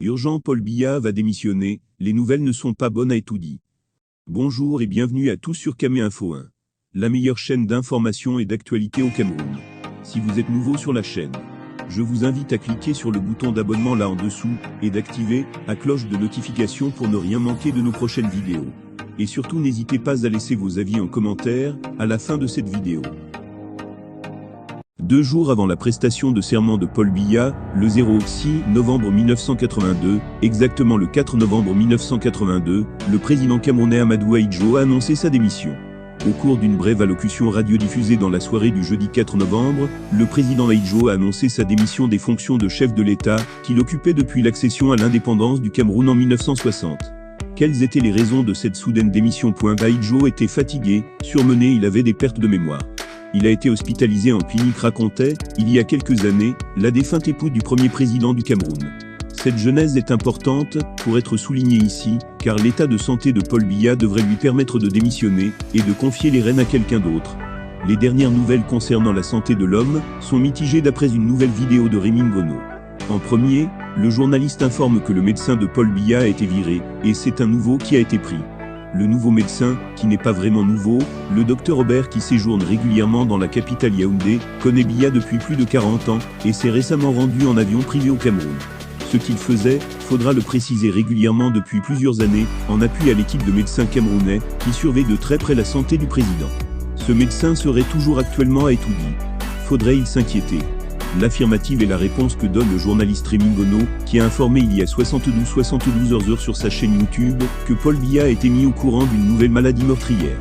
Urgent, Paul Biya va démissionner, les nouvelles ne sont pas bonnes à tout dit. Bonjour et bienvenue à tous sur Camé Info 1, la meilleure chaîne d'information et d'actualité au Cameroun. Si vous êtes nouveau sur la chaîne, je vous invite à cliquer sur le bouton d'abonnement là en dessous, et d'activer la cloche de notification pour ne rien manquer de nos prochaines vidéos. Et surtout n'hésitez pas à laisser vos avis en commentaire, à la fin de cette vidéo. 2 jours avant la prestation de serment de Paul Biya, le 6 novembre 1982, exactement le 4 novembre 1982, le président camerounais Amadou Ahidjo a annoncé sa démission. Au cours d'une brève allocution radiodiffusée dans la soirée du jeudi 4 novembre, le président Ahidjo a annoncé sa démission des fonctions de chef de l'État, qu'il occupait depuis l'accession à l'indépendance du Cameroun en 1960. Quelles étaient les raisons de cette soudaine démission? Ahidjo était fatigué, surmené, il avait des pertes de mémoire. Il a été hospitalisé en clinique, racontait, il y a quelques années, la défunte épouse du premier président du Cameroun. Cette genèse est importante, pour être soulignée ici, car l'état de santé de Paul Biya devrait lui permettre de démissionner, et de confier les rênes à quelqu'un d'autre. Les dernières nouvelles concernant la santé de l'homme, sont mitigées d'après une nouvelle vidéo de Rémi Ngono. En premier, le journaliste informe que le médecin de Paul Biya a été viré, et c'est un nouveau qui a été pris. Le nouveau médecin, qui n'est pas vraiment nouveau, le docteur Robert qui séjourne régulièrement dans la capitale Yaoundé, connaît Biya depuis plus de 40 ans, et s'est récemment rendu en avion privé au Cameroun. Ce qu'il faisait, faudra le préciser, régulièrement depuis plusieurs années, en appui à l'équipe de médecins camerounais, qui surveille de très près la santé du président. Ce médecin serait toujours actuellement à Etoudi. Faudrait-il s'inquiéter? L'affirmative est la réponse que donne le journaliste Rémi Ngono, qui a informé il y a 72 heures sur sa chaîne YouTube, que Paul Biya a été mis au courant d'une nouvelle maladie meurtrière.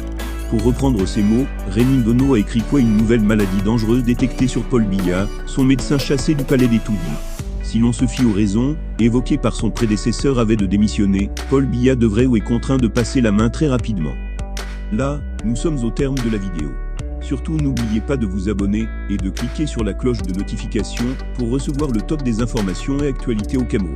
Pour reprendre ces mots, Rémi Ngono a écrit quoi? Une nouvelle maladie dangereuse détectée sur Paul Biya, son médecin chassé du palais d'Etoudi. Si l'on se fie aux raisons, évoquées par son prédécesseur avait de démissionner, Paul Biya devrait ou est contraint de passer la main très rapidement. Là, nous sommes au terme de la vidéo. Surtout n'oubliez pas de vous abonner, et de cliquer sur la cloche de notification, pour recevoir le top des informations et actualités au Cameroun.